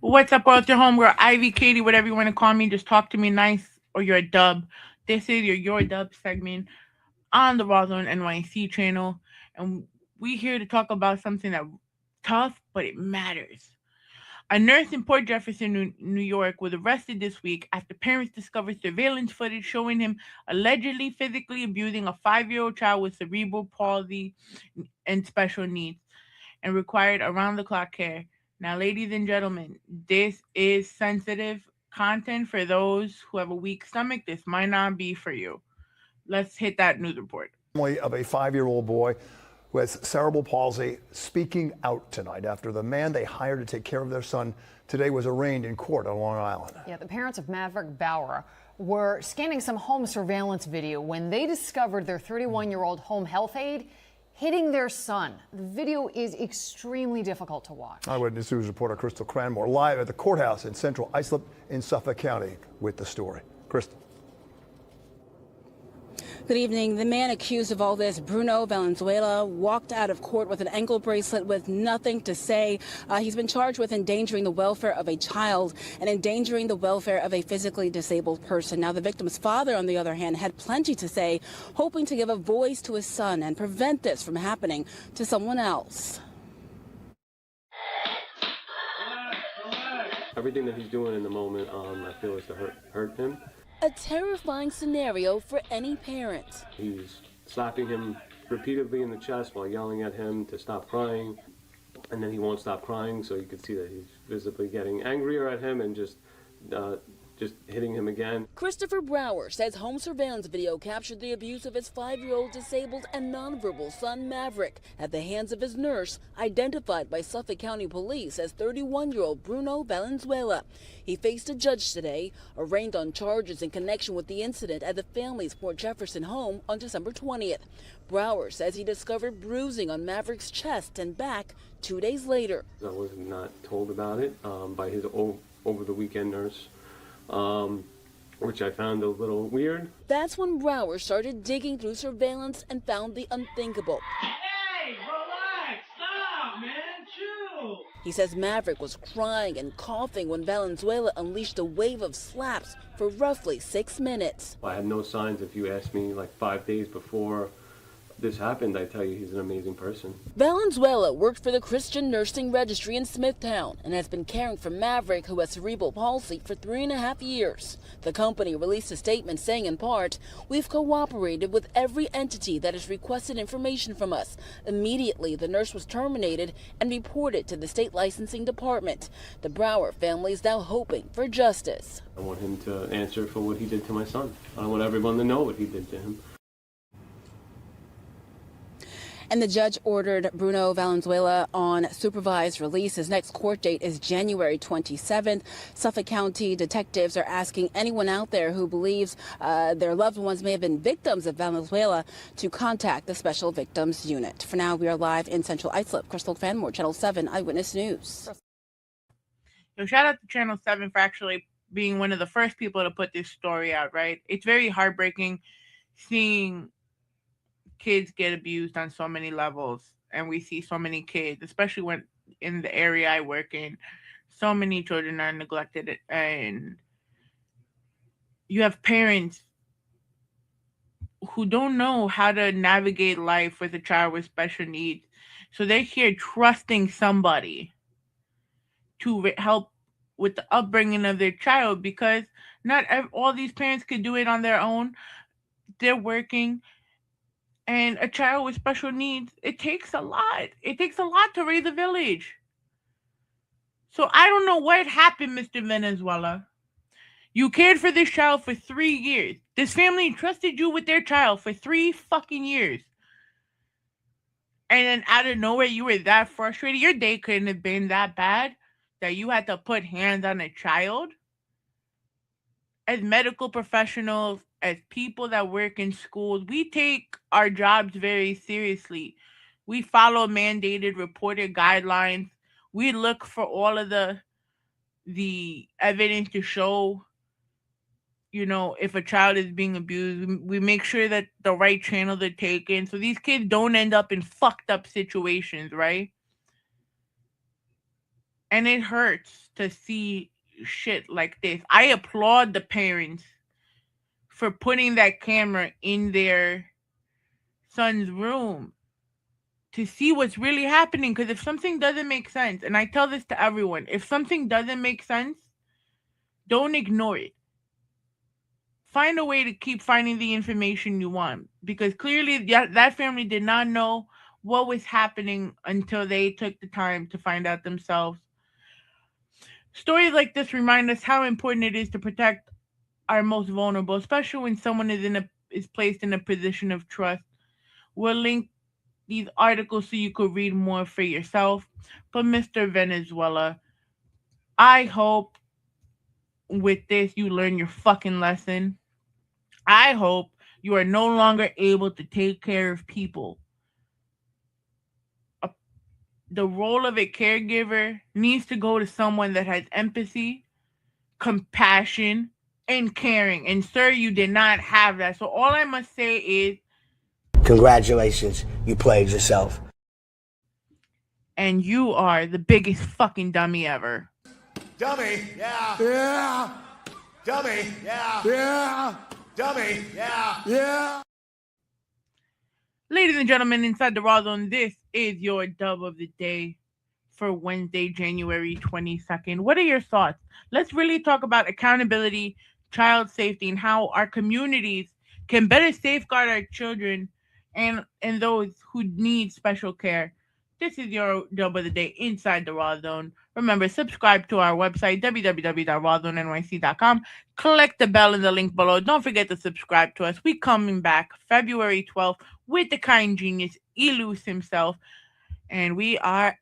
What's up, world? It's your homegirl, Ivy, Katie, whatever you want to call me. Just talk to me nice or you're a dub. This is your dub segment on the Rawrrzone NYC channel. And we here to talk about something that tough, but it matters. A nurse in Port Jefferson, New York, was arrested this week after parents discovered surveillance footage showing him allegedly physically abusing a 5-year-old child with cerebral palsy and special needs and required around the clock care. Now, ladies and gentlemen, this is sensitive content for those who have a weak stomach. This might not be for you. Let's hit that news report. Family of a 5-year-old boy who has cerebral palsy speaking out tonight after the man they hired to take care of their son today was arraigned in court on Long Island. Yeah, the parents of Maverick Bauer were scanning some home surveillance video when they discovered their 31-year-old home health aide hitting their son. The video is extremely difficult to watch. Eyewitness News reporter Crystal Cranmore live at the courthouse in Central Islip in Suffolk County with the story. Crystal. Good evening. The man accused of all this, Bruno Valenzuela, walked out of court with an ankle bracelet with nothing to say. He's been charged with endangering the welfare of a child and endangering the welfare of a physically disabled person. Now, the victim's father, on the other hand, had plenty to say, hoping to give a voice to his son and prevent this from happening to someone else. Everything that he's doing in the moment, I feel is to hurt him. A terrifying scenario for any parent. He's slapping him repeatedly in the chest while yelling at him to stop crying. And then he won't stop crying, so you can see that he's visibly getting angrier at him and just hitting him again. Christopher Brower says home surveillance video captured the abuse of his 5-year-old disabled and nonverbal son Maverick at the hands of his nurse, identified by Suffolk County Police as 31-year-old Bruno Valenzuela. He faced a judge today, arraigned on charges in connection with the incident at the family's Port Jefferson home on December 20th. Brower says he discovered bruising on Maverick's chest and back 2 days later. I was not told about it by his over-the-weekend nurse. Which I found a little weird. That's when Brower started digging through surveillance and found the unthinkable. Hey, relax, stop, man, chill. He says Maverick was crying and coughing when Valenzuela unleashed a wave of slaps for roughly 6 minutes. I had no signs. If you asked me like 5 days before this happened, I tell you he's an amazing person. Valenzuela worked for the Christian Nursing Registry in Smithtown and has been caring for Maverick, who has cerebral palsy, for 3.5 years. The company released a statement saying, in part, "We've cooperated with every entity that has requested information from us." Immediately, the nurse was terminated and reported to the state licensing department. The Brower family is now hoping for justice. I want him to answer for what he did to my son. I want everyone to know what he did to him. And the judge ordered Bruno Valenzuela on supervised release. His next court date is January 27th. Suffolk County detectives are asking anyone out there who believes their loved ones may have been victims of Valenzuela to contact the Special Victims Unit. For now, we are live in Central Islip. Crystal Cranmore, Channel 7 Eyewitness News. So shout out to Channel 7 for actually being one of the first people to put this story out, right? It's very heartbreaking seeing kids get abused on so many levels, and we see so many kids, especially when in the area I work in, so many children are neglected, and you have parents who don't know how to navigate life with a child with special needs, so they're here trusting somebody to help with the upbringing of their child, because not all these parents could do it on their own. They're working. And a child with special needs, it takes a lot. It takes a lot to raise a village. So I don't know what happened, Mr. Venezuela. You cared for this child for 3 years. This family trusted you with their child for 3 fucking years. And then out of nowhere, you were that frustrated. Your day couldn't have been that bad that you had to put hands on a child. As medical professionals, as people that work in schools, we take our jobs very seriously. We follow mandated reported guidelines. We look for all of the evidence to show, if a child is being abused. We make sure that the right channels are taken so these kids don't end up in fucked up situations, right? And it hurts to see shit like this. I applaud the parents for putting that camera in their son's room to see what's really happening. Because if something doesn't make sense, and I tell this to everyone, if something doesn't make sense, don't ignore it. Find a way to keep finding the information you want, because clearly that family did not know what was happening until they took the time to find out themselves. Stories like this remind us how important it is to protect our most vulnerable, especially when someone is placed in a position of trust. We'll link these articles so you could read more for yourself. But Mr. Venezuela, I hope with this you learn your fucking lesson. I hope you are no longer able to take care of people. A- The role of a caregiver needs to go to someone that has empathy, compassion, and caring. And sir, you did not have that. So all I must say is congratulations, you played yourself. And you are the biggest fucking dummy ever. Dummy, yeah. Yeah. Dummy, yeah. Yeah. Dummy, yeah. Yeah. Ladies and gentlemen, inside the Rawrrzone, this is your dub of the day for Wednesday, January 22nd. What are your thoughts? Let's really talk about accountability, child safety, and how our communities can better safeguard our children and those who need special care. This is your dub of the day inside the Rawrrzone. Remember, subscribe to our website, www.rawrzonenyc.com. Click the bell in the link below. Don't forget to subscribe to us. We coming back February 12th with the kind genius, Eluse himself. And we are